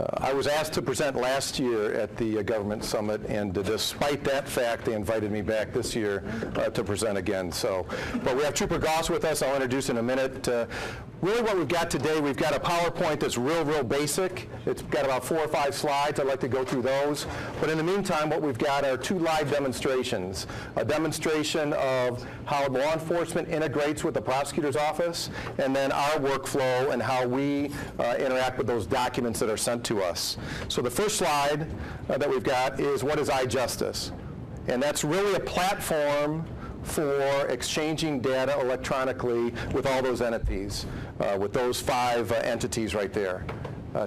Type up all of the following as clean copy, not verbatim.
I was asked to present last year at the Government Summit, and despite that fact, they invited me back this year to present again. But we have Trooper Goss with us. I'll introduce in a minute. Really what we've got today, we've got a PowerPoint that's real basic. It's got about 4 or 5 slides. I'd like to go through those. But in the meantime, what we've got are 2 live demonstrations. A demonstration of how law enforcement integrates with the prosecutor's office, and then our workflow and how we interact with those documents that are sent to us. So the first slide that we've got is what is iJustice? And that's really a platform for exchanging data electronically with all those entities, with those 5 entities right there.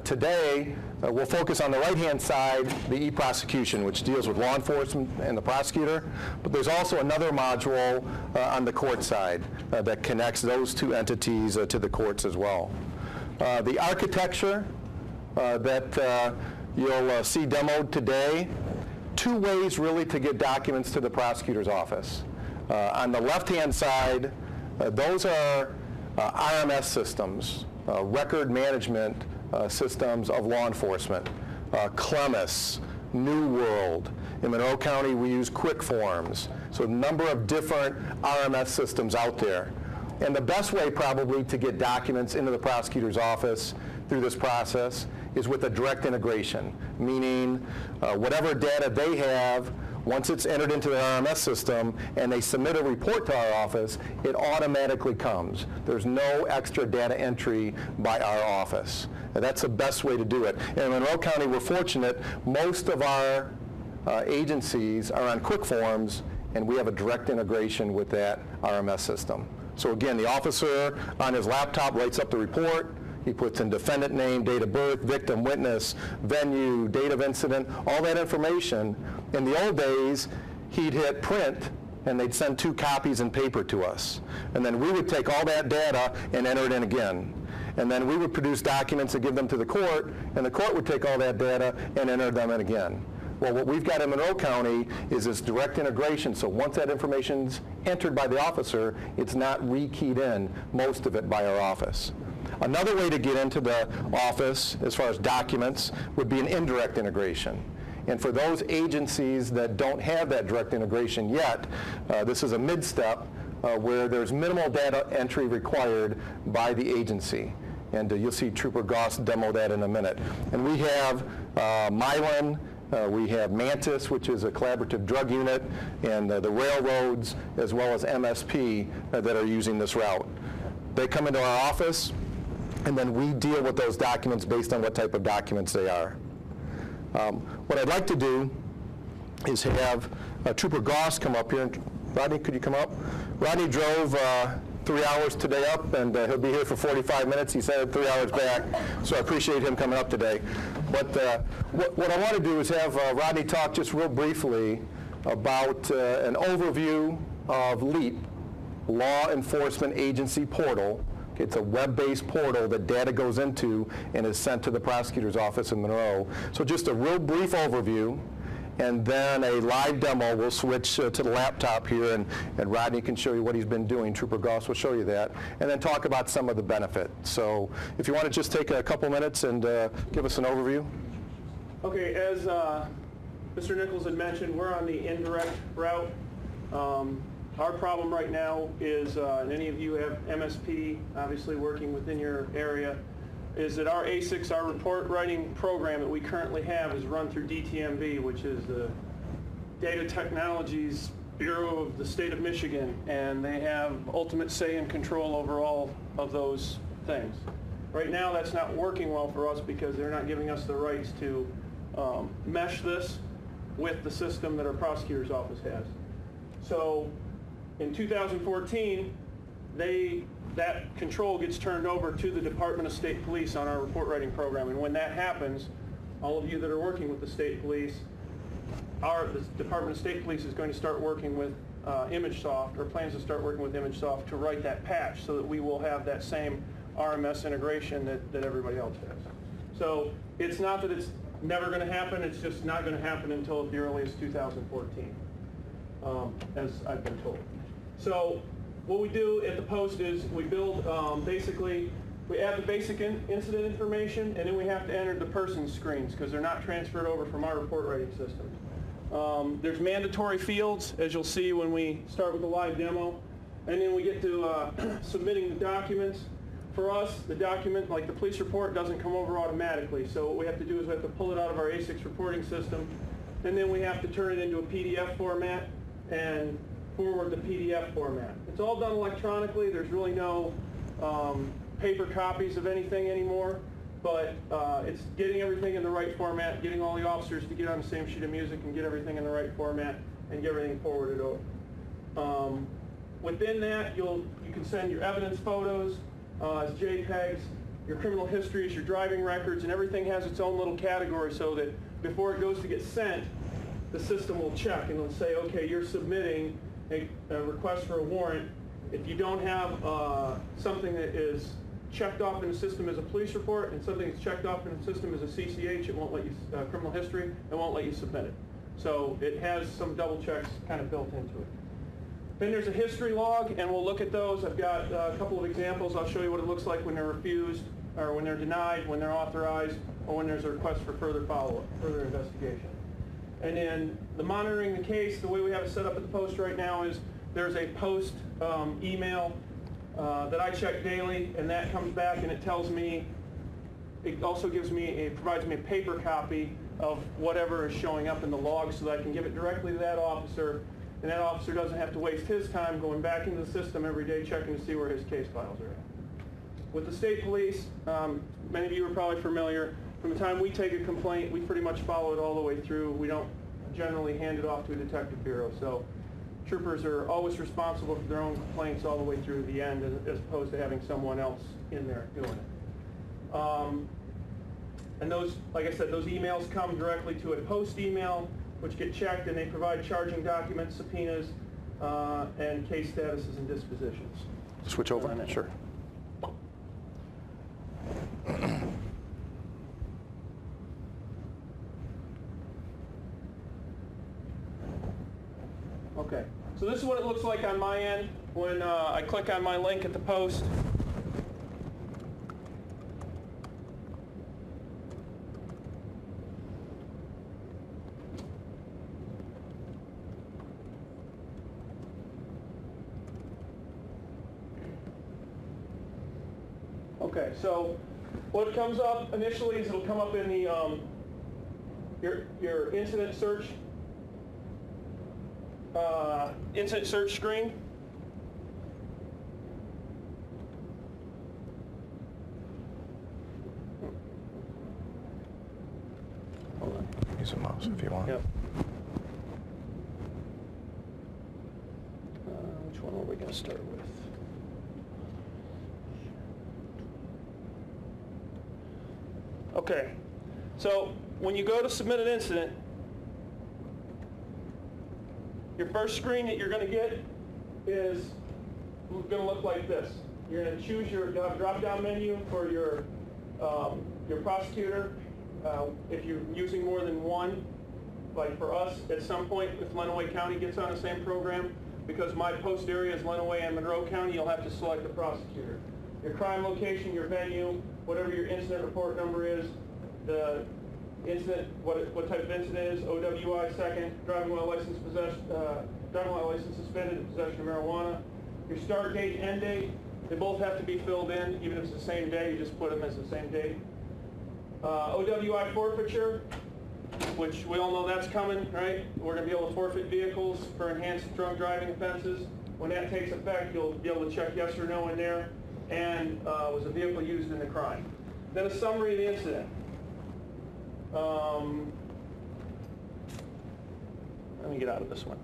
Today, we'll focus on the right-hand side, the eProsecution, which deals with law enforcement and the prosecutor, but there's also another module on the court side that connects those 2 entities to the courts as well. The architecture that you'll see demoed today, 2 ways really to get documents to the prosecutor's office. On the left-hand side, those are RMS systems, record management systems of law enforcement. Clemis, New World. In Monroe County, we use Quick Forms. So a number of different RMS systems out there. And the best way probably to get documents into the prosecutor's office through this process is with a direct integration, meaning whatever data they have, once it's entered into the RMS system and they submit a report to our office, it automatically comes. There's no extra data entry by our office. And that's the best way to do it. In Monroe County, we're fortunate. Most of our agencies are on Quick Forms, and we have a direct integration with that RMS system. So again, the officer on his laptop writes up the report. He puts in defendant name, date of birth, victim, witness, venue, date of incident, all that information. In the old days, he'd hit print, and they'd send 2 copies in paper to us. And then we would take all that data and enter it in again. And then we would produce documents and give them to the court, and the court would take all that data and enter them in again. Well, what we've got in Monroe County is this direct integration, so once that information's entered by the officer, it's not re-keyed in, most of it by our office. Another way to get into the office, as far as documents, would be an indirect integration. And for those agencies that don't have that direct integration yet, this is a mid-step where there's minimal data entry required by the agency. And you'll see Trooper Goss demo that in a minute. And we have Mylan, we have Mantis, which is a collaborative drug unit, and the railroads, as well as MSP that are using this route. They come into our office, and then we deal with those documents based on what type of documents they are. What I'd like to do is have Trooper Goss come up here. Rodney, could you come up? Rodney drove 3 hours today up, and he'll be here for 45 minutes. He said 3 hours back, so I appreciate him coming up today. But what I want to do is have Rodney talk just real briefly about an overview of LEAP, Law Enforcement Agency Portal. It's a web-based portal that data goes into and is sent to the prosecutor's office in Monroe. So just a real brief overview, and then a live demo. We'll switch to the laptop here, and Rodney can show you what he's been doing. Trooper Goss will show you that, and then talk about some of the benefit. So if you want to just take a couple minutes and give us an overview. Okay, as Mr. Nichols had mentioned, we're on the indirect route. Our problem right now is, and any of you have MSP, obviously working within your area, is that our ASICs, our report writing program that we currently have, is run through DTMB, which is the Data Technologies Bureau of the state of Michigan, and they have ultimate say and control over all of those things. Right now that's not working well for us because they're not giving us the rights to mesh this with the system that our prosecutor's office has. So in 2014, that control gets turned over to the Department of State Police on our report writing program. And when that happens, all of you that are working with the state police, the Department of State Police is going to start working with ImageSoft, or plans to start working with ImageSoft to write that patch so that we will have that same RMS integration that everybody else has. So it's not that it's never going to happen, it's just not going to happen until the earliest 2014, as I've been told. So what we do at the Post is we build basically we add the basic incident information, and then we have to enter the person's screens because they're not transferred over from our report writing system. There's mandatory fields, as you'll see when we start with the live demo, and then we get to submitting the documents. For us, the document, like the police report, doesn't come over automatically, so what we have to do is we have to pull it out of our A6 reporting system, and then we have to turn it into a PDF format and forward the PDF format. It's all done electronically. There's really no paper copies of anything anymore, but it's getting everything in the right format, getting all the officers to get on the same sheet of music and get everything in the right format and get everything forwarded over. Within that, you can send your evidence photos as JPEGs, your criminal histories, your driving records, and everything has its own little category so that before it goes to get sent, the system will check and it'll say, okay, you're submitting a request for a warrant. If you don't have something that is checked off in the system as a police report and something that's checked off in the system as a CCH, it won't let you, criminal history, it won't let you submit it. So it has some double checks kind of built into it. Then there's a history log, and we'll look at those. I've got a couple of examples. I'll show you what it looks like when they're refused, or when they're denied, when they're authorized, or when there's a request for further follow-up, further investigation. And then the monitoring the case, the way we have it set up at the post right now is there's a post email that I check daily, and that comes back and it tells me, it also gives me, provides me a paper copy of whatever is showing up in the log so that I can give it directly to that officer, and that officer doesn't have to waste his time going back into the system every day checking to see where his case files are at. With the state police, many of you are probably familiar, from the time we take a complaint, we pretty much follow it all the way through. We don't generally hand it off to a detective bureau. So troopers are always responsible for their own complaints all the way through to the end, as opposed to having someone else in there doing it. And those, like I said, those emails come directly to a post email, which get checked, and they provide charging documents, subpoenas, and case statuses and dispositions. Switch over? Sure. Okay, so this is what it looks like on my end when I click on my link at the post. Okay, so what comes up initially is it'll come up in the your incident search screen. Hold on. Use a mouse if you want. Yep. Which one are we going to start with? Okay, so when you go to submit an incident, your first screen that you're going to get is going to look like this. You're going to choose your drop-down menu for your prosecutor. If you're using more than one, like for us, at some point, if Lenawee County gets on the same program, because my post area is Lenawee and Monroe County, you'll have to select the prosecutor. Your crime location, your venue, whatever your incident report number is, the incident, what type of incident is, OWI second, driving while license suspended, possession of marijuana. Your start date, end date, they both have to be filled in, even if it's the same day, you just put them as the same date. OWI forfeiture, which we all know that's coming, right? We're going to be able to forfeit vehicles for enhanced drunk driving offenses. When that takes effect, you'll be able to check yes or no in there, and was a vehicle used in the crime. Then a summary of the incident. Let me get out of this one.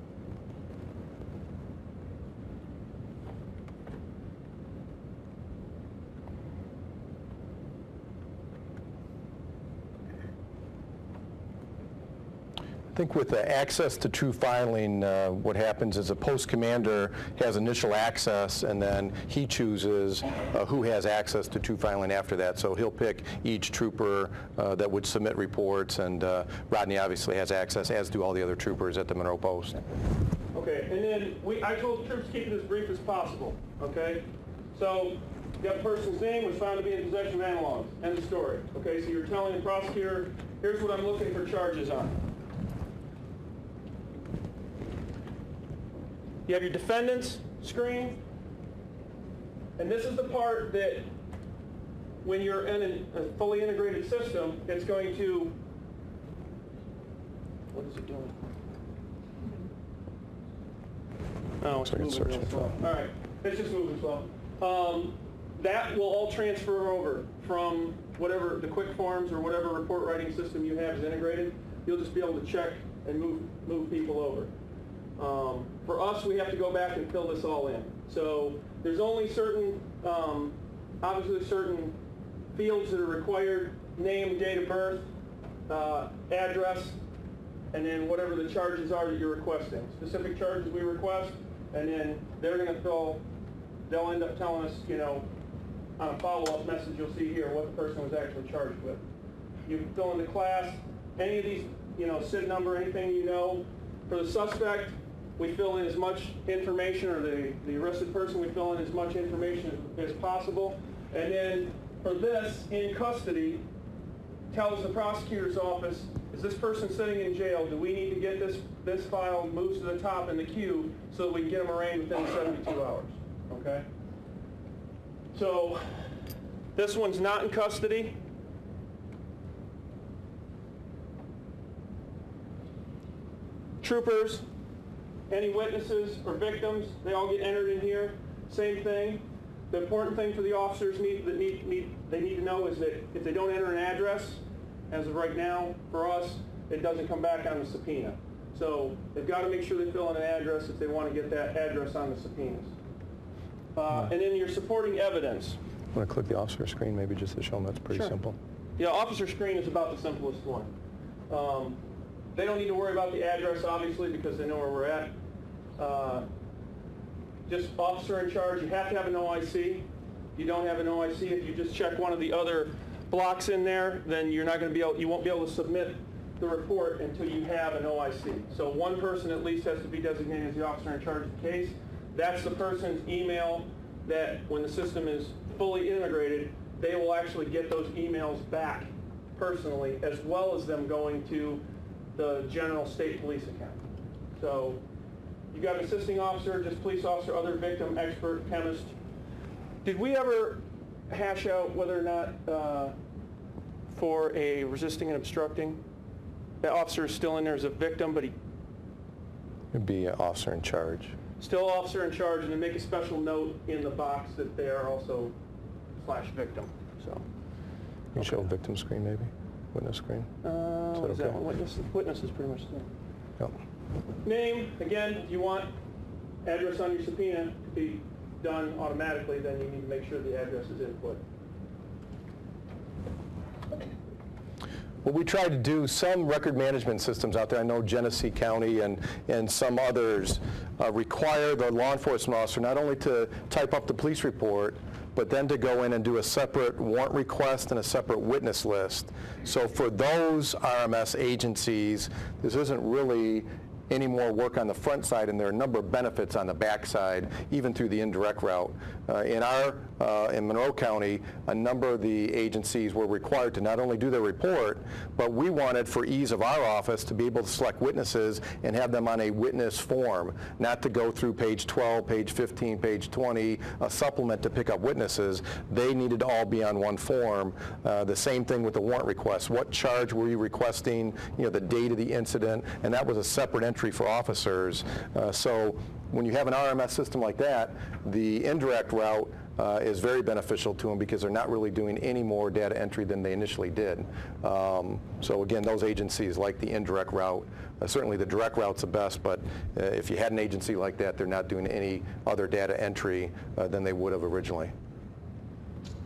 I think with the access to TrueFiling, what happens is a post commander has initial access, and then he chooses who has access to TrueFiling after that. So he'll pick each trooper that would submit reports, and Rodney obviously has access, as do all the other troopers at the Monroe Post. Okay, and then I told the troops to keep it as brief as possible, okay? So The other person's name was found to be in possession of analogs. End of story. Okay, so you're telling the prosecutor, here's what I'm looking for charges on. You have your defendant's screen, and this is the part that when you're in a fully integrated system, it's going to, what is it doing? Oh, it's moving real slow. All right, it's just moving slow. That will all transfer over from whatever the quick forms or whatever report writing system you have is integrated. You'll just be able to check and move people over. For us, we have to go back and fill this all in. So there's only certain, obviously certain fields that are required: name, date of birth, address, and then whatever the charges are that you're requesting. Specific charges we request, and then they're going to fill, they'll end up telling us, you know, on a follow-up message you'll see here what the person was actually charged with. You fill in the class, any of these, you know, SID number, anything you know. For the suspect, we fill in as much information, or the arrested person, we fill in as much information as possible. And then for this, in custody, tells the prosecutor's office, is this person sitting in jail? Do we need to get this file moved to the top in the queue so that we can get them arraigned within 72 hours? Okay? So this one's not in custody. Troopers, any witnesses or victims, they all get entered in here. Same thing. The important thing for the officers they need to know is that if they don't enter an address, as of right now, for us, it doesn't come back on the subpoena. So they've got to make sure they fill in an address if they want to get that address on the subpoenas. And then your supporting evidence. I'm going to click the officer screen maybe just to show them that's pretty simple. Yeah, officer screen is about the simplest one. They don't need to worry about the address, obviously, because they know where we're at. Just officer in charge. You have to have an OIC. You don't have an OIC. If you just check one of the other blocks in there, then you're not going to be able, you won't be able to submit the report until you have an OIC. So one person at least has to be designated as the officer in charge of the case. That's the person's email that when the system is fully integrated, they will actually get those emails back personally, as well as them going to the general state police account. So you got an assisting officer, just police officer, other victim, expert, chemist. Did we ever hash out whether or not for a resisting and obstructing, the officer is still in there as a victim, but he... It'd be an officer in charge. Still officer in charge, and then make a special note in the box that they are also /victim. So. You show victim screen maybe? Witness screen? What is that one? Witness is pretty much the same. Yep. Name, again, if you want address on your subpoena to be done automatically, then you need to make sure the address is input. Well, we try to do some record management systems out there. I know Genesee County and some others require the law enforcement officer not only to type up the police report, but then to go in and do a separate warrant request and a separate witness list. So for those RMS agencies, this isn't really any more work on the front side, and there are a number of benefits on the back side, even through the indirect route. In Monroe County, a number of the agencies were required to not only do their report, but we wanted, for ease of our office, to be able to select witnesses and have them on a witness form, not to go through page 12, page 15, page 20, a supplement to pick up witnesses. They needed to all be on one form. The same thing with the warrant request. What charge were you requesting, the date of the incident, and that was a separate entry for officers. So when you have an RMS system like that, the indirect route is very beneficial to them because they're not really doing any more data entry than they initially did. So again, those agencies like the indirect route. Certainly the direct route's the best, but if you had an agency like that, they're not doing any other data entry than they would have originally.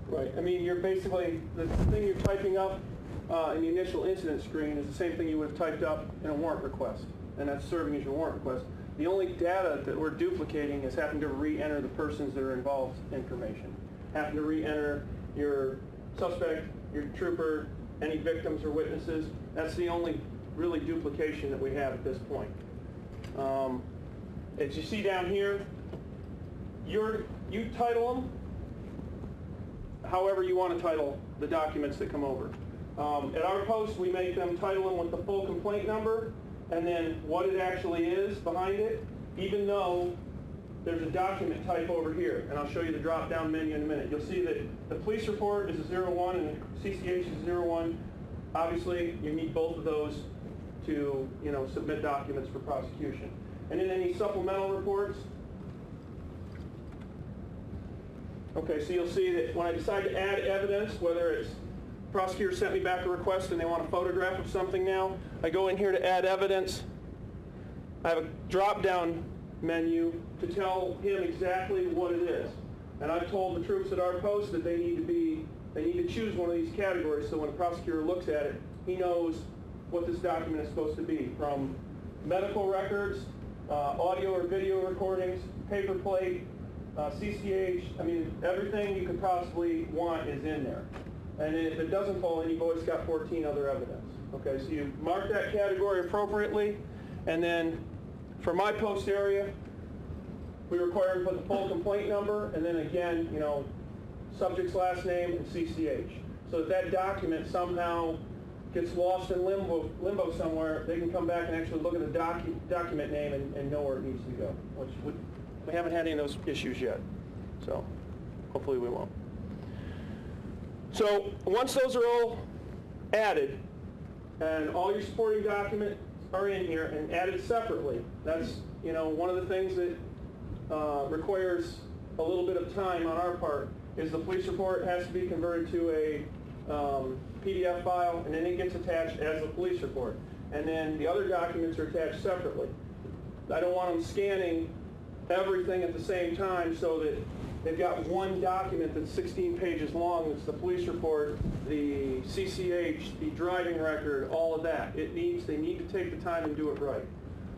Right. I mean, you're basically, the thing you're typing up in the initial incident screen is the same thing you would have typed up in a warrant request, and that's serving as your warrant request. The only data that we're duplicating is having to re-enter the persons that are involved information. Having to re-enter your suspect, your trooper, any victims or witnesses. That's the only really duplication that we have at this point. As you see down here, you title them, however you want to title the documents that come over. At our post, we make them title them with the full complaint number and then what it actually is behind it, even though there's a document type over here, and I'll show you the drop-down menu in a minute. You'll see that the police report is a 01 and the CCH is 01. Obviously, you need both of those to, submit documents for prosecution. And then any supplemental reports. Okay, so you'll see that when I decide to add evidence, whether it's prosecutor sent me back a request and they want a photograph of something now, I go in here to add evidence. I have a drop-down menu to tell him exactly what it is. And I've told the troops at our post that they need to choose one of these categories so when a prosecutor looks at it, he knows what this document is supposed to be, from medical records, audio or video recordings, paper plate, CCH, everything you could possibly want is in there. And if it doesn't fall in, you've always got 14 other evidence. Okay, so you mark that category appropriately, and then for my post area, we require to put the full complaint number, and then again, subject's last name and CCH. So if that document somehow gets lost in limbo somewhere, they can come back and actually look at the document name and know where it needs to go, which we haven't had any of those issues yet. So hopefully we won't. So once those are all added, and all your supporting documents are in here and added separately, that's one of the things that requires a little bit of time on our part is the police report has to be converted to a PDF file, and then it gets attached as a police report. And then the other documents are attached separately. I don't want them scanning everything at the same time so that they've got one document that's 16 pages long. It's the police report, the CCH, the driving record, all of that. They need to take the time and do it right.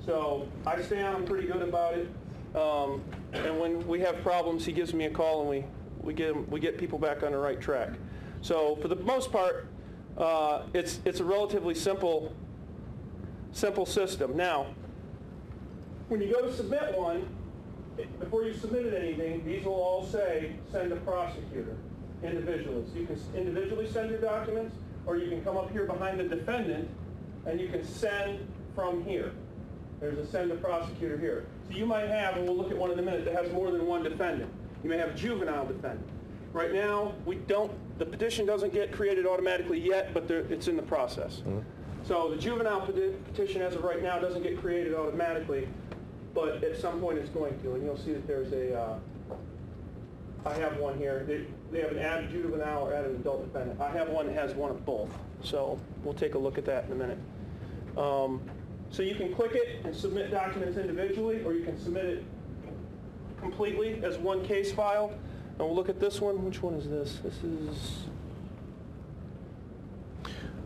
So I stay on him pretty good about it. And when we have problems, he gives me a call and we get people back on the right track. So for the most part, it's a relatively simple system. Now, when you go to submit one, before you submitted anything, these will all say send a prosecutor individually. So you can individually send your documents, or you can come up here behind the defendant and you can send from here. There's a send a prosecutor here. So you might have, and we'll look at one in a minute, that has more than one defendant. You may have a juvenile defendant. Right now, the petition doesn't get created automatically yet, but it's in the process. Mm-hmm. So the juvenile petition as of right now doesn't get created automatically, but at some point it's going to. And you'll see that there's I have one here. They have an added juvenile or added adult defendant. I have one that has one of both. So we'll take a look at that in a minute. So you can click it and submit documents individually, or you can submit it completely as one case file. And we'll look at this one. Which one is this? This is...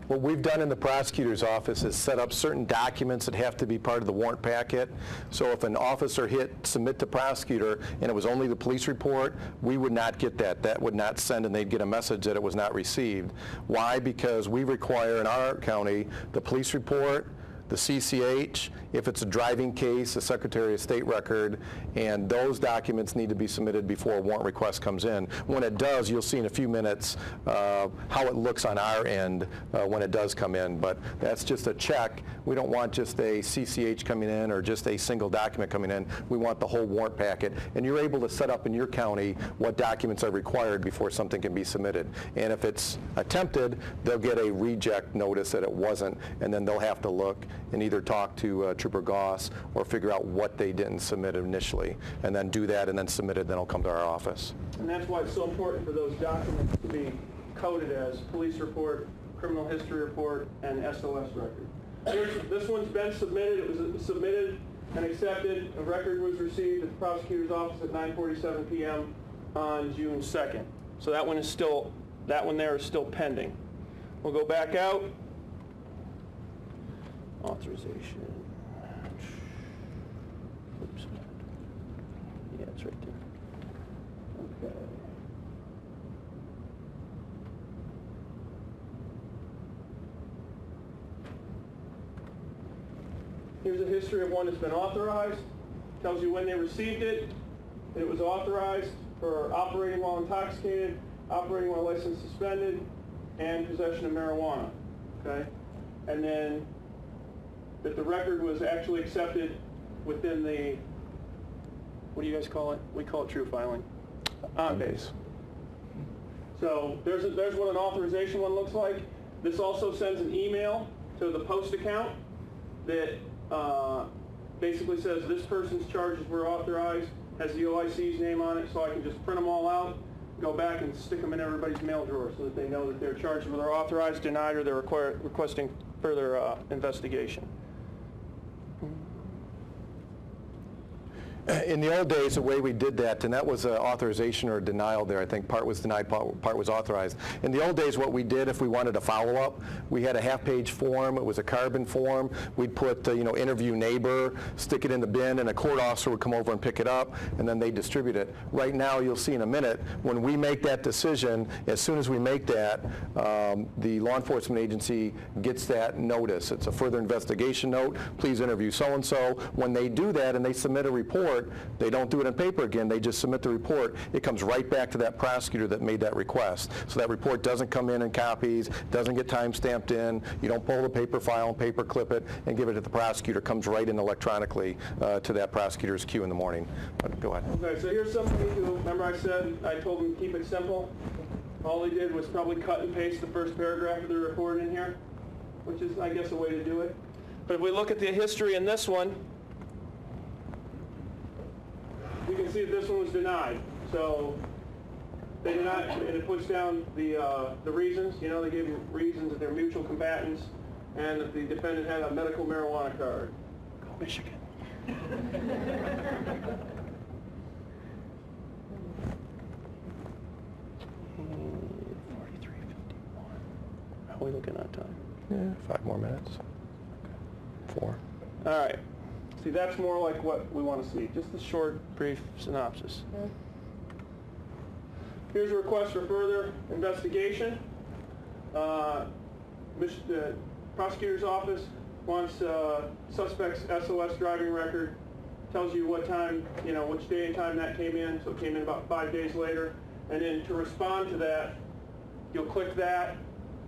What we've done in the prosecutor's office is set up certain documents that have to be part of the warrant packet. So if an officer hit submit to prosecutor and it was only the police report, we would not get that. That would not send, and they'd get a message that it was not received. Why? Because we require in our county the police report, the CCH, if it's a driving case, a Secretary of State record, and those documents need to be submitted before a warrant request comes in. When it does, you'll see in a few minutes how it looks on our end when it does come in, but that's just a check. We don't want just a CCH coming in or just a single document coming in. We want the whole warrant packet, and you're able to set up in your county what documents are required before something can be submitted. And if it's attempted, they'll get a reject notice that it wasn't, and then they'll have to look and either talk to Trooper Goss or figure out what they didn't submit initially, and then do that and then submit it, then it'll come to our office. And that's why it's so important for those documents to be coded as police report, criminal history report, and SOS record. This one's been submitted. It was submitted and accepted. A record was received at the prosecutor's office at 9:47 p.m. on June 2nd. So that one there is still pending. We'll go back out. Authorization. Oops. Yeah, it's right there. Okay. Here's a history of one that's been authorized. Tells you when they received it. It was authorized for operating while intoxicated. operating while license suspended, and possession of marijuana, okay? And then that the record was actually accepted within the, what do you guys call it? We call it TrueFiling. On base. So there's what an authorization one looks like. This also sends an email to the Post account that basically says this person's charges were authorized, has the OIC's name on it, so I can just print them all out, go back and stick them in everybody's mail drawer so that they know that their charges were authorized, denied, or they're requesting further investigation. In the old days, the way we did that, and that was an authorization or a denial there. I think part was denied, part was authorized. In the old days, what we did, if we wanted a follow-up, we had a half-page form. It was a carbon form. We'd put, interview neighbor, stick it in the bin, and a court officer would come over and pick it up, and then they distribute it. Right now, you'll see in a minute, when we make that decision, as soon as we make that, the law enforcement agency gets that notice. It's a further investigation note. Please interview so-and-so. When they do that and they submit a report, they don't do it on paper again, they just submit the report. It comes right back to that prosecutor that made that request. So that report doesn't come in copies, doesn't get time stamped in, you don't pull the paper file and paper clip it and give it to the prosecutor. It comes right in electronically to that prosecutor's queue in the morning. But go ahead. Okay, so here's something to, remember I said I told them to keep it simple? All they did was probably cut and paste the first paragraph of the report in here, which is, I guess, a way to do it. But if we look at the history in this one, you can see that this one was denied. So they denied, and it puts down the reasons. They gave them reasons that they're mutual combatants and that the defendant had a medical marijuana card. Go Michigan. 43:51. How are we looking at time? Yeah, 5 more minutes. 4. All right. See, that's more like what we want to see. Just a short, brief synopsis. Here's a request for further investigation. The prosecutor's office wants suspect's SOS driving record. Tells you what time, which day and time that came in. So it came in about 5 days later. And then to respond to that, you'll click that.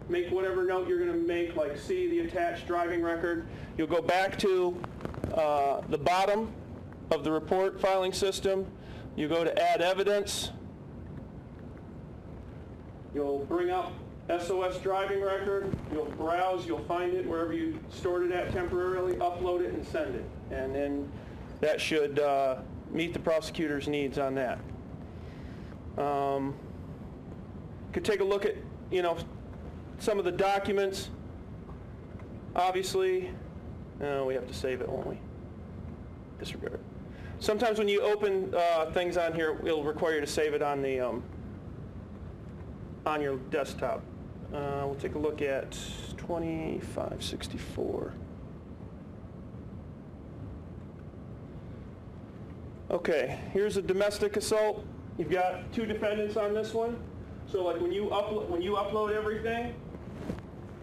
Make whatever note you're going to make, like see the attached driving record. You'll go back to the bottom of the report filing system. You go to add evidence. You'll bring up SOS driving record. You'll browse. You'll find it wherever you stored it at temporarily. Upload it and send it. And then that should meet the prosecutor's needs on that. Could take a look at, some of the documents. Obviously, we have to save it, won't we? Disregard it. Sometimes when you open things on here, it'll require you to save it on the on your desktop. We'll take a look at 2564. Okay, here's a domestic assault. You've got 2 defendants on this one. So like when you upload everything,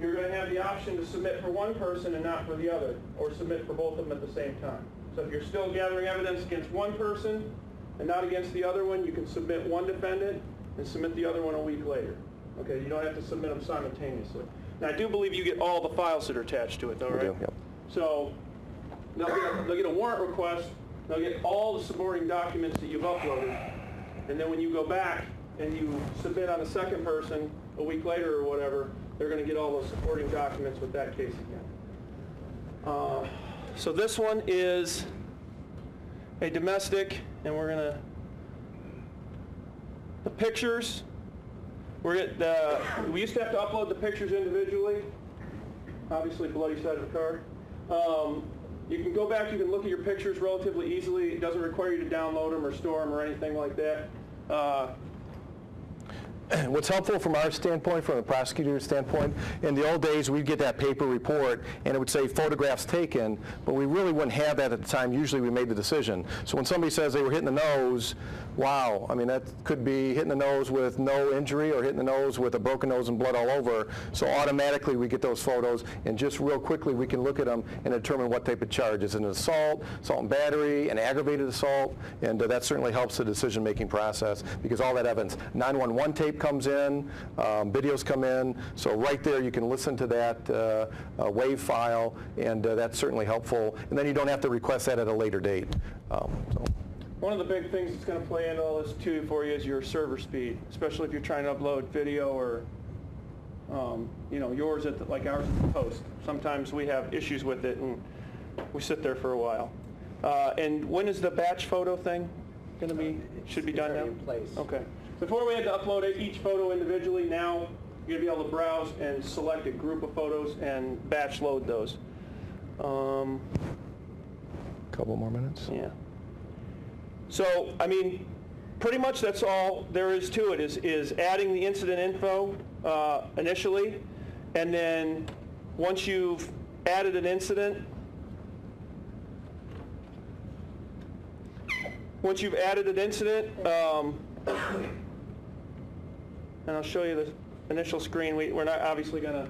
you're going to have the option to submit for one person and not for the other, or submit for both of them at the same time. So if you're still gathering evidence against one person and not against the other one, you can submit one defendant and submit the other one a week later. Okay, you don't have to submit them simultaneously. Now I do believe you get all the files that are attached to it, though, right? Yep. So they'll get a warrant request, they'll get all the supporting documents that you've uploaded, and then when you go back and you submit on a second person a week later or whatever, they're going to get all those supporting documents with that case again. So this one is a domestic, and we're going to, the pictures, we used to have to upload the pictures individually, obviously bloody side of the card. You can go back, you can look at your pictures relatively easily. It doesn't require you to download them or store them or anything like that. What's helpful from our standpoint, from the prosecutor's standpoint, in the old days we'd get that paper report and it would say photographs taken, but we really wouldn't have that at the time. Usually we made the decision. So when somebody says they were hit in the nose, wow, I mean that could be hitting the nose with no injury or hitting the nose with a broken nose and blood all over. So automatically we get those photos and just real quickly we can look at them and determine what type of charge. Is it an assault, assault and battery, an aggravated assault, and that certainly helps the decision-making process because all that evidence, 911 tape, comes in, videos come in, so right there you can listen to that WAV file, and that's certainly helpful. And then you don't have to request that at a later date. So. One of the big things that's going to play into all this too for you is your server speed, especially if you're trying to upload video or yours like ours at the post. Sometimes we have issues with it and we sit there for a while. And when is the batch photo thing going to be? Should be done now? In place. Okay. Before we had to upload each photo individually. Now you're going to be able to browse and select a group of photos and batch load those. Couple more minutes. Yeah. So, I mean, pretty much that's all there is to it, is adding the incident info initially, and then once you've added an incident, and I'll show you the initial screen. We're not obviously going to,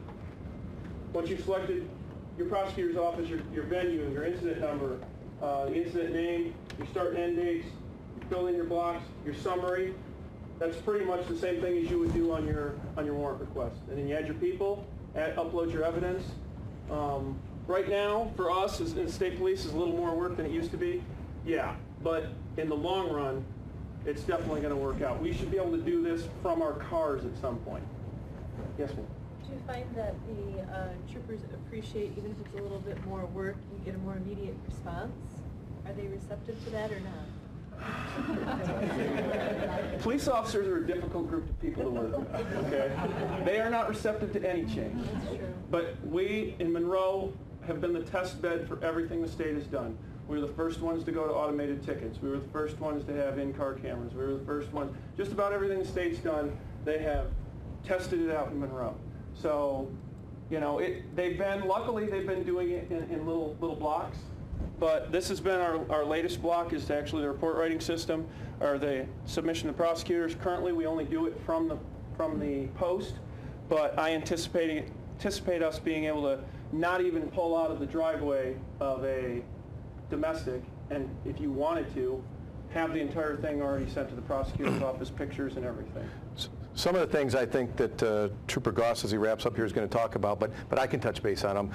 once you've selected your prosecutor's office, your venue, your incident number, the incident name, your start and end dates, you fill in your blocks, your summary. That's pretty much the same thing as you would do on your warrant request. And then you add your people, upload your evidence. Right now, for us in the state police, is a little more work than it used to be. Yeah, but in the long run, it's definitely going to work out. We should be able to do this from our cars at some point. Yes, ma'am. Do you find that the troopers appreciate, even if it's a little bit more work, you get a more immediate response? Are they receptive to that or not? Police officers are a difficult group of people to work with, okay? They are not receptive to any change. That's true. But we in Monroe have been the test bed for everything the state has done. We were the first ones to go to automated tickets. We were the first ones to have in-car cameras. We were the first ones. Just about everything the state's done, they have tested it out in Monroe. So, luckily they've been doing it in little blocks. But this has been our latest block, is actually the report writing system, or the submission to prosecutors. Currently, we only do it from the post, but I anticipate us being able to not even pull out of the driveway of a domestic, and if you wanted to, have the entire thing already sent to the prosecutor's office, pictures and everything. Some of the things I think that Trooper Goss, as he wraps up here, is going to talk about, but I can touch base on them.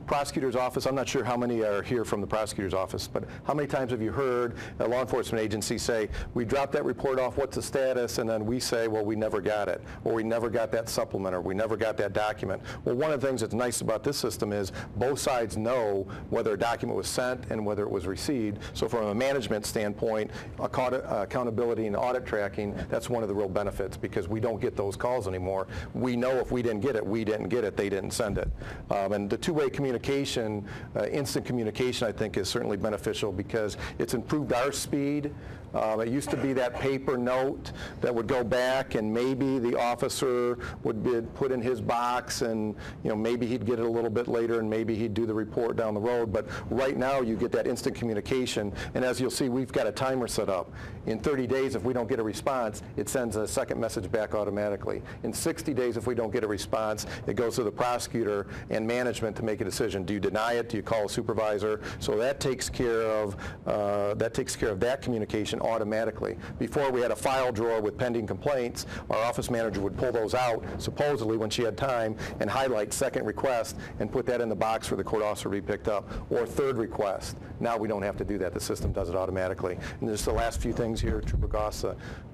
Prosecutor's office, I'm not sure how many are here from the prosecutor's office, but how many times have you heard a law enforcement agency say, we dropped that report off, what's the status? And then we say, well, we never got it, or we never got that supplement, or we never got that document. Well, one of the things that's nice about this system is both sides know whether a document was sent and whether it was received. So from a management standpoint, accountability and audit tracking, that's one of the real benefits, because we don't get those calls anymore. We know if we didn't get it, they didn't send it. And the two-way communication, instant communication, I think is certainly beneficial because it's improved our speed. It used to be that paper note that would go back, and maybe the officer would be put in his box, and maybe he'd get it a little bit later, and maybe he'd do the report down the road. But right now you get that instant communication, and as you'll see, we've got a timer set up. In 30 days, if we don't get a response, it sends a second message back automatically. In 60 days, if we don't get a response, it goes to the prosecutor and management to make a decision. Do you deny it? Do you call a supervisor? So that takes care of that communication automatically. Before, we had a file drawer with pending complaints. Our office manager would pull those out, supposedly when she had time, and highlight second request and put that in the box for the court officer to be picked up, or third request. Now we don't have to do that. The system does it automatically. And just the last few things here, Trooper Goss,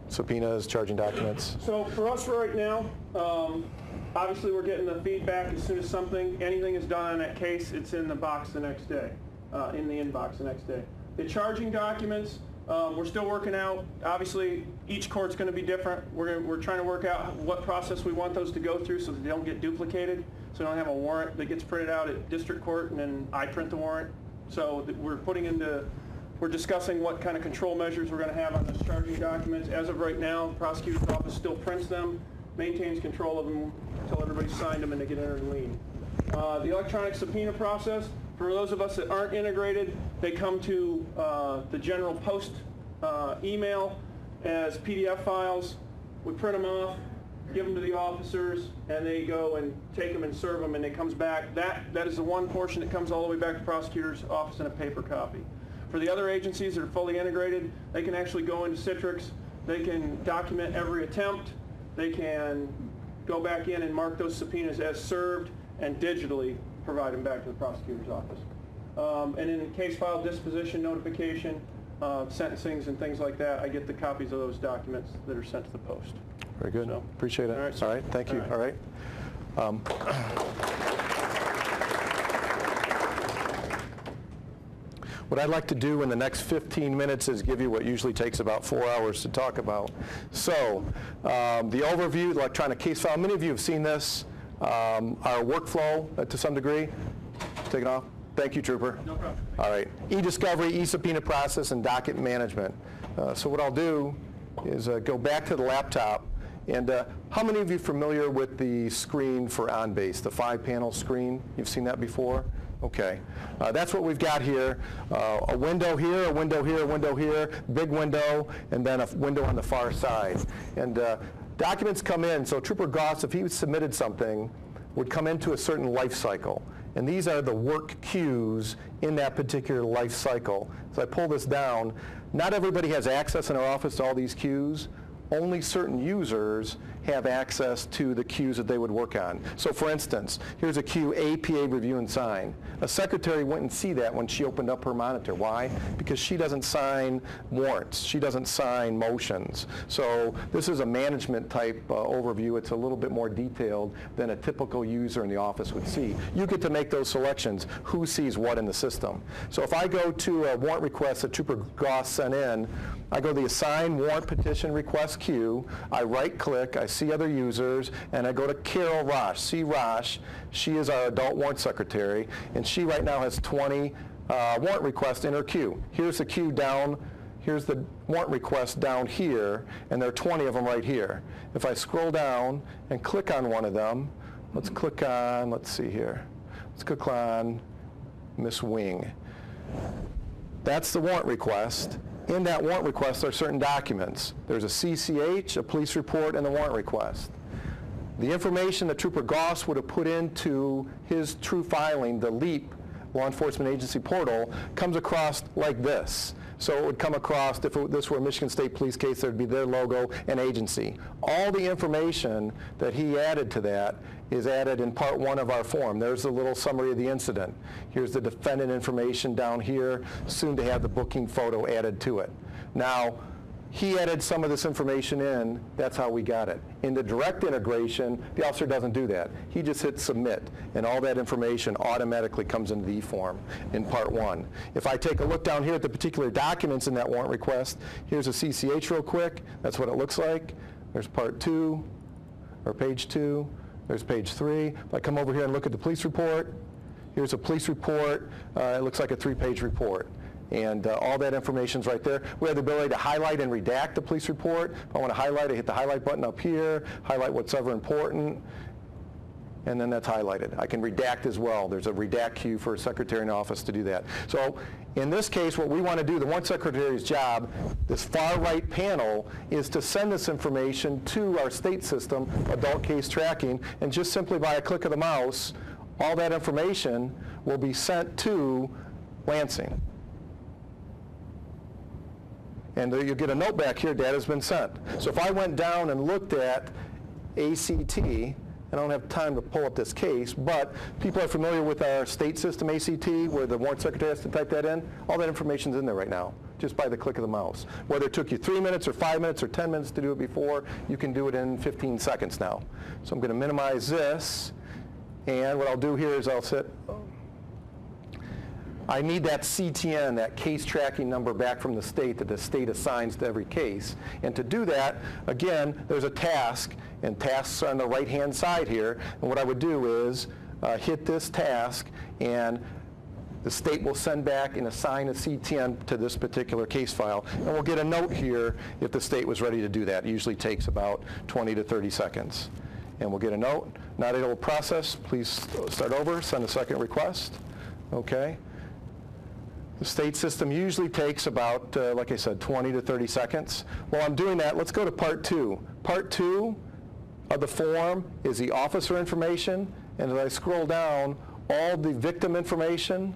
subpoenas, charging documents. So for us right now, obviously we're getting the feedback as soon as anything is done on that case, it's in the box the next day, in the inbox the next day. The charging documents, we're still working out. Obviously, each court's going to be different. We're trying to work out what process we want those to go through so that they don't get duplicated, so we don't have a warrant that gets printed out at district court and then I print the warrant. So we're discussing what kind of control measures we're going to have on those charging documents. As of right now, the prosecutor's office still prints them, maintains control of them until everybody's signed them and they get entered in lien. The electronic subpoena process, for those of us that aren't integrated, they come to the general post email as PDF files. We print them off, give them to the officers, and they go and take them and serve them, and it comes back. That is the one portion that comes all the way back to the prosecutor's office in a paper copy. For the other agencies that are fully integrated, they can actually go into Citrix, they can document every attempt, they can go back in and mark those subpoenas as served and digitally provide them back to the prosecutor's office. And in the case file disposition notification, sentencings and things like that, I get the copies of those documents that are sent to the post. Very good. So, Appreciate it. all right, sir. All right, thank you. All right. All right. What I'd like to do in the next 15 minutes is give you what usually takes about 4 hours to talk about. So, the overview, the electronic case file, many of you have seen this. Our workflow to some degree. Take it off. Thank you, Trooper. No problem. All right. E-discovery, e-subpoena process, and docket management. So what I'll do is go back to the laptop. And how many of you are familiar with the screen for OnBase, the 5-panel screen? You've seen that before? Okay. That's what we've got here. A window here, a window here, a window here, big window, and then a window on the far side. And documents come in, so Trooper Goss, if he submitted something, would come into a certain life cycle. And these are the work queues in that particular life cycle. So I pull this down. Not everybody has access in our office to all these queues. Only certain users have access to the queues that they would work on. So for instance, here's a queue, APA review and sign. A secretary wouldn't see that when she opened up her monitor. Why? Because she doesn't sign warrants. She doesn't sign motions. So this is a management type overview. It's a little bit more detailed than a typical user in the office would see. You get to make those selections, who sees what in the system. So if I go to a warrant request that Trooper Goss sent in, I go to the assign warrant petition request queue, I right click, I see other users, and I go to Carol Rosh, C. Rosh. She is our adult warrant secretary, and she right now has 20 warrant requests in her queue. Here's the queue down, here's the warrant request down here, and there are 20 of them right here. If I scroll down and click on one of them, let's click on, let's see here, let's click on Miss Wing. That's the warrant request. In that warrant request are certain documents. There's a CCH, a police report, and the warrant request. The information that Trooper Goss would have put into his TrueFiling, the LEAP law enforcement agency portal, comes across like this. So it would come across, if this were a Michigan State Police case, there would be their logo and agency. All the information that he added to that is added in part 1 of our form. There's a little summary of the incident. Here's the defendant information down here, soon to have the booking photo added to it. Now, he added some of this information in, that's how we got it. In the direct integration, the officer doesn't do that. He just hits submit, and all that information automatically comes into the form in part 1. If I take a look down here at the particular documents in that warrant request, here's a CCH real quick, that's what it looks like. There's part 2, or page 2, there's page 3. If I come over here and look at the police report, here's a police report, it looks like a 3-page report. And all that information's right there. We have the ability to highlight and redact the police report. If I want to highlight, I hit the highlight button up here, highlight what's ever important, and then that's highlighted. I can redact as well. There's a redact queue for a secretary in the office to do that. So in this case, what we want to do, the warrant secretary's job, this far right panel, is to send this information to our state system, adult case tracking, and just simply by a click of the mouse, all that information will be sent to Lansing. And you'll get a note back here, data's been sent. So if I went down and looked at ACT, and I don't have time to pull up this case, but people are familiar with our state system ACT, where the warrant secretary has to type that in. All that information's in there right now, just by the click of the mouse. Whether it took you 3 minutes or 5 minutes or 10 minutes to do it before, you can do it in 15 seconds now. So I'm going to minimize this, and what I'll do here is I'll sit, I need that CTN, that case tracking number back from the state that the state assigns to every case. And to do that, again, there's a task, and tasks are on the right-hand side here. And what I would do is hit this task, and the state will send back and assign a CTN to this particular case file. And we'll get a note here if the state was ready to do that. It usually takes about 20 to 30 seconds. And we'll get a note. Not able to process, please start over, send a second request. Okay. The state system usually takes about, like I said, 20 to 30 seconds. While I'm doing that, let's go to part 2. Part 2 of the form is the officer information, and as I scroll down, all the victim information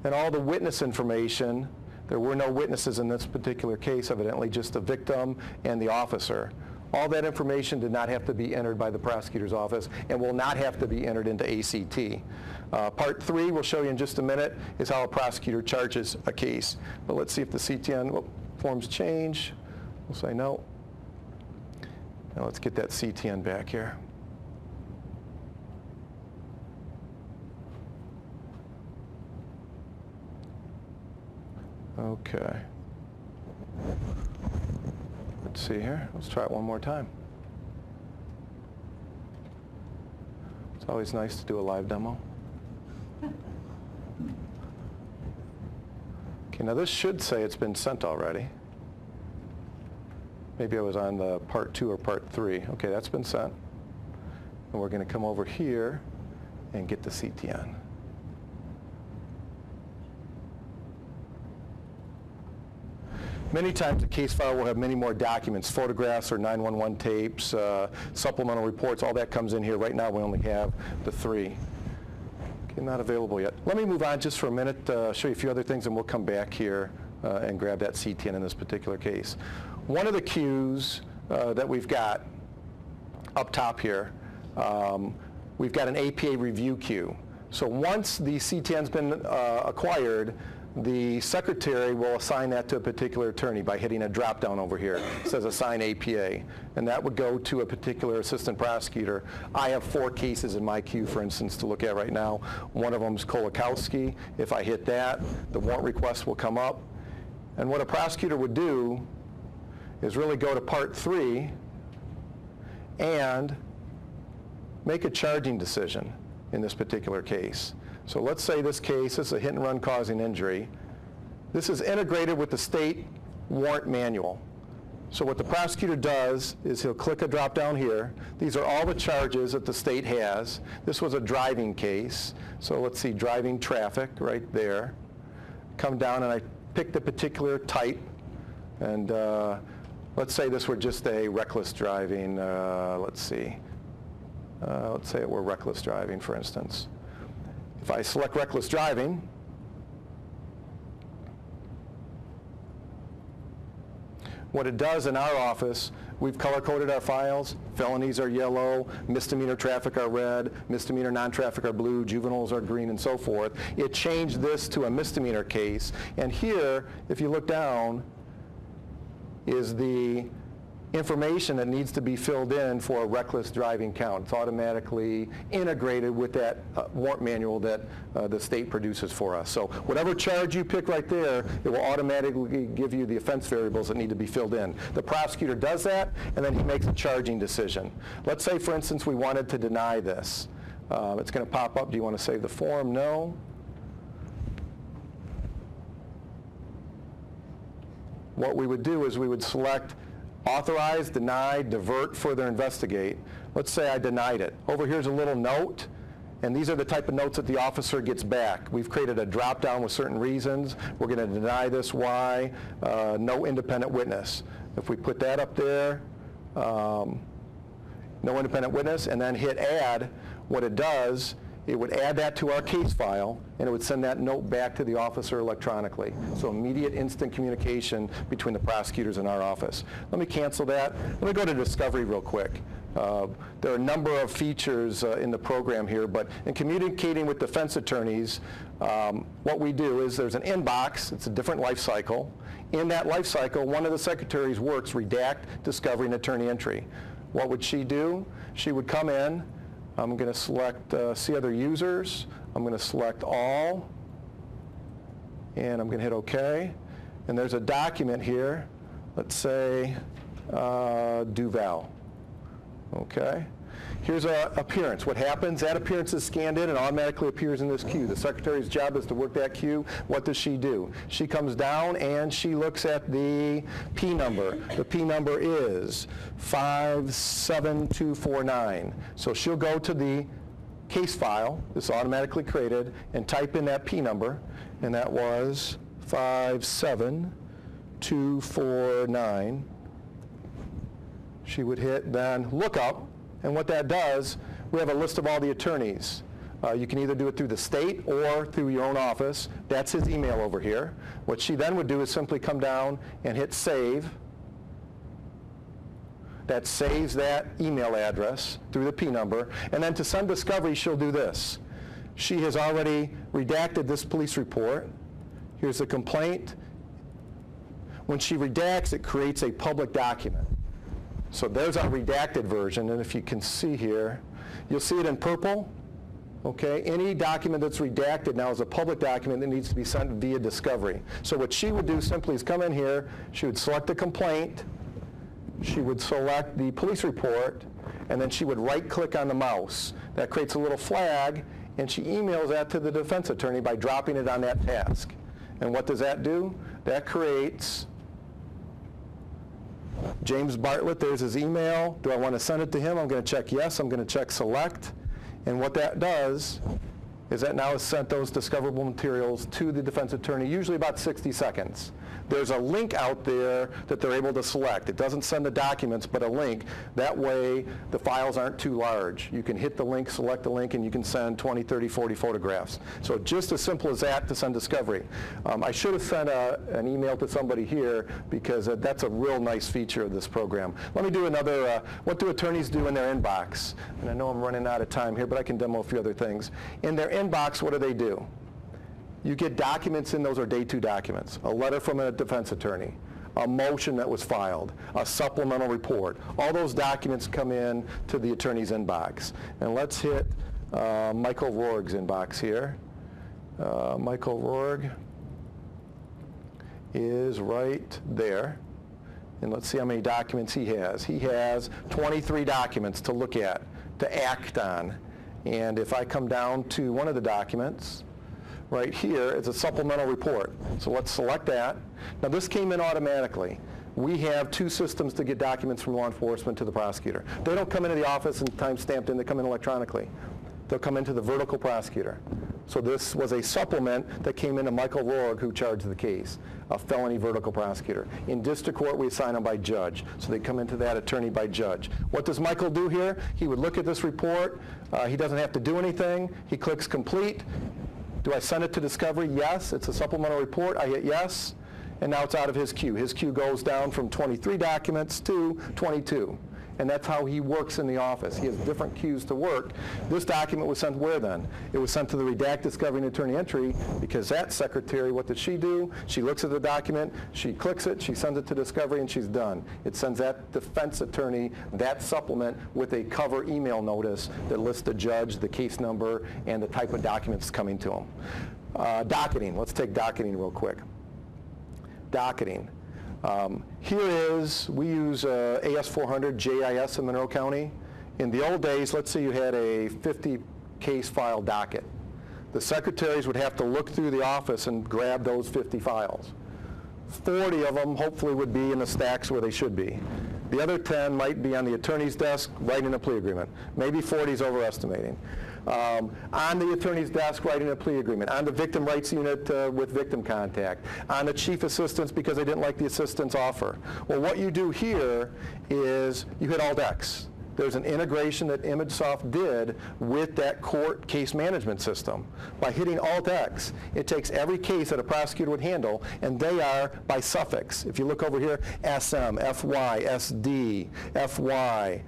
and all the witness information. There were no witnesses in this particular case, evidently just the victim and the officer. All that information did not have to be entered by the prosecutor's office and will not have to be entered into ACT. Part 3, we'll show you in just a minute, is how a prosecutor charges a case. But let's see if the CTN forms change. We'll say no. Now let's get that CTN back here. Okay. Let's see here. Let's try it one more time. It's always nice to do a live demo. Okay, now this should say it's been sent already. Maybe I was on the part 2 or part 3. Okay, that's been sent. And we're going to come over here and get the CTN. Many times a case file will have many more documents, photographs or 911 tapes, supplemental reports, all that comes in here. Right now we only have the 3. Okay, not available yet. Let me move on just for a minute, show you a few other things, and we'll come back here and grab that CTN in this particular case. One of the cues that we've got up top here, we've got an APA review queue. So once the CTN's been acquired, the secretary will assign that to a particular attorney by hitting a drop down over here. It says assign APA, and that would go to a particular assistant prosecutor. I have 4 cases in my queue, for instance, to look at right now. One of them is Kolakowski. If I hit that, the warrant request will come up. And what a prosecutor would do is really go to part 3 and make a charging decision in this particular case. So let's say this case is a hit and run causing injury. This is integrated with the state warrant manual. So what the prosecutor does is he'll click a drop down here. These are all the charges that the state has. This was a driving case. So let's see, driving traffic right there. Come down and I picked a particular type. And let's say this were just a reckless driving, let's see. Let's say it were reckless driving, for instance. If I select reckless driving, what it does in our office, we've color-coded our files. Felonies are yellow, misdemeanor traffic are red, misdemeanor non-traffic are blue, juveniles are green, and so forth. It changed this to a misdemeanor case. And here, if you look down, is the information that needs to be filled in for a reckless driving count. It's automatically integrated with that warrant manual that the state produces for us. So whatever charge you pick right there, it will automatically give you the offense variables that need to be filled in. The prosecutor does that, and then he makes a charging decision. Let's say, for instance, we wanted to deny this. It's going to pop up. Do you want to save the form? No. What we would do is we would select authorize, deny, divert, further investigate. Let's say I denied it. Over here's a little note, and these are the type of notes that the officer gets back. We've created a drop down with certain reasons. We're going to deny this, why, no independent witness. If we put that up there, no independent witness, and then hit add, what it does, it would add that to our case file, and it would send that note back to the officer electronically. So immediate, instant communication between the prosecutors and our office. Let me cancel that. Let me go to discovery real quick. There are a number of features in the program here, but in communicating with defense attorneys, what we do is there's an inbox. It's a different life cycle. In that life cycle, one of the secretaries works redact, discovery, and attorney entry. What would she do? She would come in. I'm going to select see other users. I'm going to select all, and I'm going to hit OK. And there's a document here. Let's say Duval. Okay. Here's an appearance. What happens? That appearance is scanned in and automatically appears in this queue. The secretary's job is to work that queue. What does she do? She comes down and she looks at the P number. The P number is 57249. So she'll go to the case file, it's automatically created, and type in that P number, and that was 57249. She would hit then lookup. And what that does, we have a list of all the attorneys. You can either do it through the state or through your own office. That's his email over here. What she then would do is simply come down and hit save. that saves that email address through the P number, and then to send discovery, she'll do this. She has already redacted this police report. Here's the complaint. When she redacts, it creates a public document. So there's our redacted version, and if you can see here, you'll see it in purple. Okay, any document that's redacted now is a public document that needs to be sent via discovery. So what she would do simply is come in here, she would select the complaint, she would select the police report, and then she would right-click on the mouse. That creates a little flag, and she emails that to the defense attorney by dropping it on that task. And what does that do? That creates James Bartlett, there's his email. Do I want to send it to him? I'm going to check yes. I'm going to check select. And what that does is that now has sent those discoverable materials to the defense attorney, usually about 60 seconds. There's a link out there that they're able to select. It doesn't send the documents, but a link. That way, the files aren't too large. You can hit the link, select the link, and you can send 20, 30, 40 photographs. So just as simple as that to send discovery. I should have sent an email to somebody here because that's a real nice feature of this program. Let me do another, what do attorneys do in their inbox? And I know I'm running out of time here, but I can demo a few other things. In their inbox, what do? You get documents in those are day 2 documents, a letter from a defense attorney, a motion that was filed, a supplemental report. All those documents come in to the attorney's inbox. And let's hit Michael Rohrg's inbox here. Michael Rohrg is right there. And let's see how many documents he has. He has 23 documents to look at, to act on. And if I come down to one of the documents, right here, it's a supplemental report. So let's select that. Now this came in automatically. We have 2 systems to get documents from law enforcement to the prosecutor. They don't come into the office and time-stamped in, they come in electronically. They'll come into the vertical prosecutor. So this was a supplement that came into Michael Rohrg, who charged the case, a felony vertical prosecutor. In district court, we assign them by judge. So they come into that attorney by judge. What does Michael do here? He would look at this report. He doesn't have to do anything. He clicks complete. Do I send it to discovery? Yes. It's a supplemental report. I hit yes. And now it's out of his queue. His queue goes down from 23 documents to 22. And that's how he works in the office. He has different queues to work. This document was sent where then? It was sent to the redact discovery and attorney entry because that secretary, what did she do? She looks at the document, she clicks it, she sends it to discovery, and she's done. It sends that defense attorney that supplement with a cover email notice that lists the judge, the case number, and the type of documents coming to him. Docketing. Let's take docketing real quick. Docketing. Here is, we use AS400 JIS in Monroe County. In the old days, let's say you had a 50 case file docket. The secretaries would have to look through the office and grab those 50 files. 40 of them hopefully would be in the stacks where they should be. The other 10 might be on the attorney's desk writing a plea agreement. Maybe 40 is overestimating. On the attorney's desk writing a plea agreement, on the victim rights unit with victim contact, on the chief assistants because they didn't like the assistant's offer. Well, what you do here is you hit Alt-X. There's an integration that ImageSoft did with that court case management system. By hitting Alt-X, it takes every case that a prosecutor would handle, and they are by suffix. If you look over here, SM, FY, SD, FY,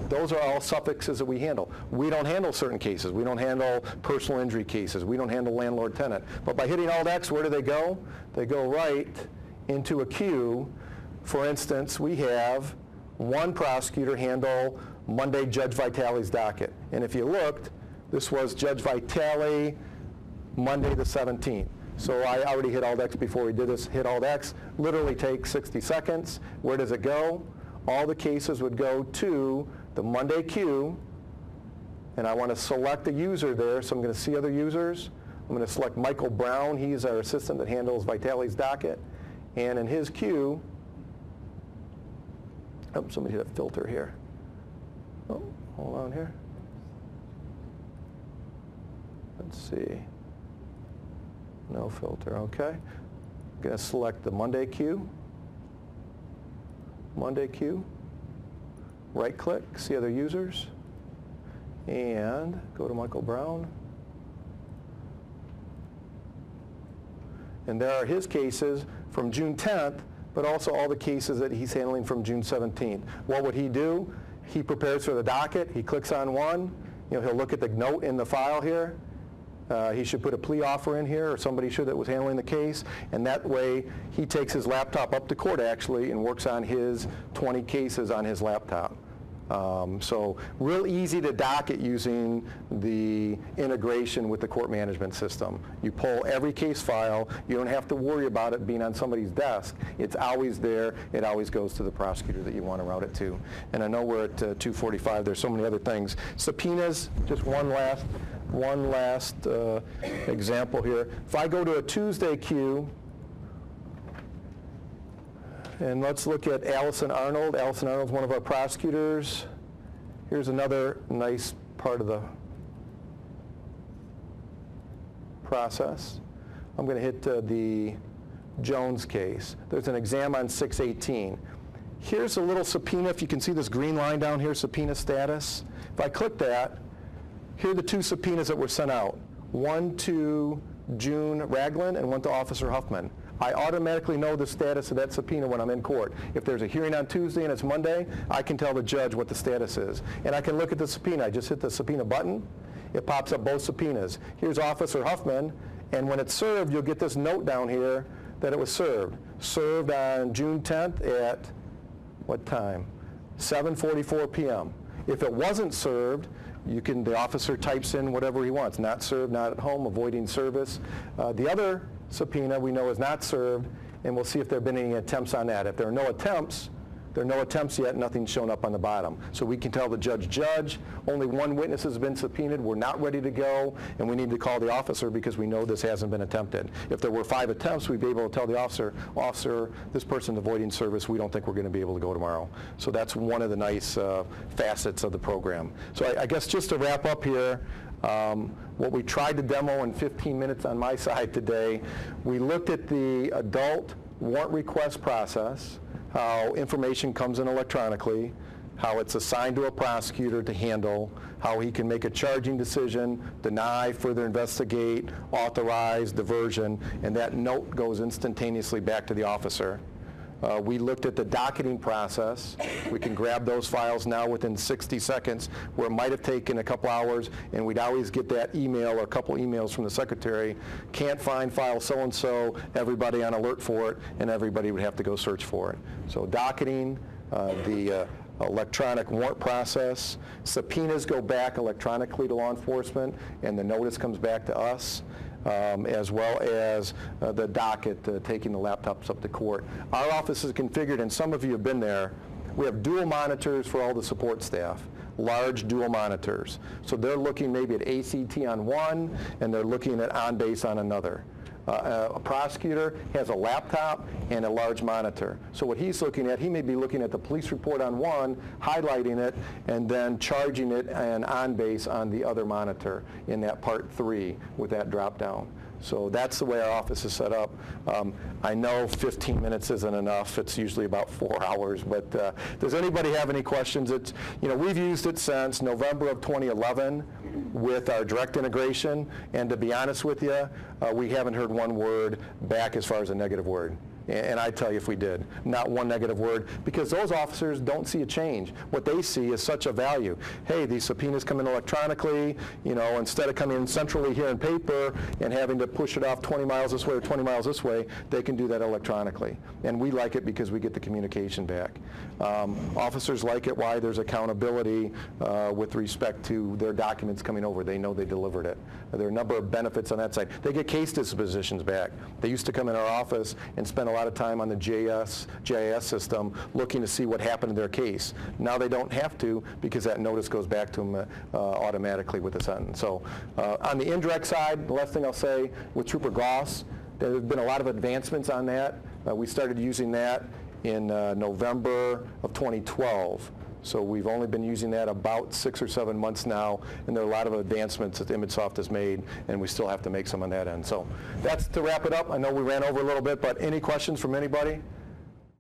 those are all suffixes that we handle. We don't handle certain cases. We don't handle personal injury cases. We don't handle landlord-tenant. But by hitting Alt-X, where do they go? They go right into a queue. For instance, we have one prosecutor handle Monday Judge Vitale's docket. And if you looked, this was Judge Vitale Monday the 17th. So I already hit Alt-X before we did this. Hit Alt-X, literally takes 60 seconds. Where does it go? All the cases would go to the Monday queue, and I want to select a user there, so I'm going to see other users. I'm going to select Michael Brown. He's our assistant that handles Vitale's docket. And in his queue, oh, somebody hit a filter here. Oh, hold on here. Let's see. No filter, okay. I'm going to select the Monday queue. Monday queue. Right click, see other users. And go to Michael Brown. And there are his cases from June 10th but also all the cases that he's handling from June 17th. What would he do? He prepares for the docket. He clicks on one. He'll look at the note in the file here. He should put a plea offer in here, or somebody should that was handling the case, and that way he takes his laptop up to court actually and works on his 20 cases on his laptop. So real easy to docket using the integration with the court management system. You pull every case file. You don't have to worry about it being on somebody's desk. It's always there. It always goes to the prosecutor that you want to route it to. And I know we're at 2:45. There's so many other things. Subpoenas, just one last example here. If I go to a Tuesday queue, and let's look at Allison Arnold. Allison Arnold's one of our prosecutors. Here's another nice part of the process. I'm going to hit the Jones case. There's an exam on 6/18. Here's a little subpoena. If you can see this green line down here, subpoena status. If I click that, here are the two subpoenas that were sent out. One to June Ragland and one to Officer Huffman. I automatically know the status of that subpoena when I'm in court. If there's a hearing on Tuesday and it's Monday, I can tell the judge what the status is. And I can look at the subpoena. I just hit the subpoena button. It pops up both subpoenas. Here's Officer Huffman, and when it's served, you'll get this note down here that it was served. Served on June 10th at what time? 7:44 p.m. If it wasn't served, the officer types in whatever he wants. Not served, not at home, avoiding service. The other subpoena we know is not served, and we'll see if there have been any attempts on that. If there are no attempts, there are no attempts yet, nothing's shown up on the bottom. So we can tell the judge, only one witness has been subpoenaed, we're not ready to go, and we need to call the officer because we know this hasn't been attempted. If there were 5 attempts, we'd be able to tell the officer, this person's avoiding service, we don't think we're going to be able to go tomorrow. So that's one of the nice facets of the program. So I guess just to wrap up here, what we tried to demo in 15 minutes on my side today, we looked at the adult warrant request process, how information comes in electronically, how it's assigned to a prosecutor to handle, how he can make a charging decision, deny, further investigate, authorize, diversion, and that note goes instantaneously back to the officer. We looked at the docketing process. We can grab those files now within 60 seconds, where it might have taken a couple hours, and we'd always get that email or a couple emails from the secretary, can't find file so-and-so, everybody on alert for it, and everybody would have to go search for it. So docketing, the electronic warrant process, subpoenas go back electronically to law enforcement, and the notice comes back to us. As well as the docket, taking the laptops up to court. Our office is configured, and some of you have been there. We have dual monitors for all the support staff, large dual monitors. So they're looking maybe at ACT on one, and they're looking at OnBase on another. A prosecutor has a laptop and a large monitor. So what he's looking at, he may be looking at the police report on one, highlighting it, and then charging it and OnBase on the other monitor in that part 3 with that drop down. So that's the way our office is set up. I know 15 minutes isn't enough. It's usually about 4 hours. But does anybody have any questions? We've used it since November of 2011 with our direct integration. And to be honest with you, we haven't heard one word back as far as a negative word. And I tell you if we did, not one negative word, because those officers don't see a change. What they see is such a value. Hey, these subpoenas come in electronically, instead of coming in centrally here in paper and having to push it off 20 miles this way or 20 miles this way, they can do that electronically. And we like it because we get the communication back. Officers like it. Why? There's accountability with respect to their documents coming over. They know they delivered it. There are a number of benefits on that side. They get case dispositions back. They used to come in our office and spend a lot of time on the GIS system looking to see what happened in their case. Now they don't have to because that notice goes back to them automatically with the sentence. So on the indirect side, the last thing I'll say with Trooper Goss, there have been a lot of advancements on that. We started using that in November of 2012. So we've only been using that about 6 or 7 months now, and there are a lot of advancements that ImageSoft has made, and we still have to make some on that end. So that's to wrap it up. I know we ran over a little bit, but any questions from anybody?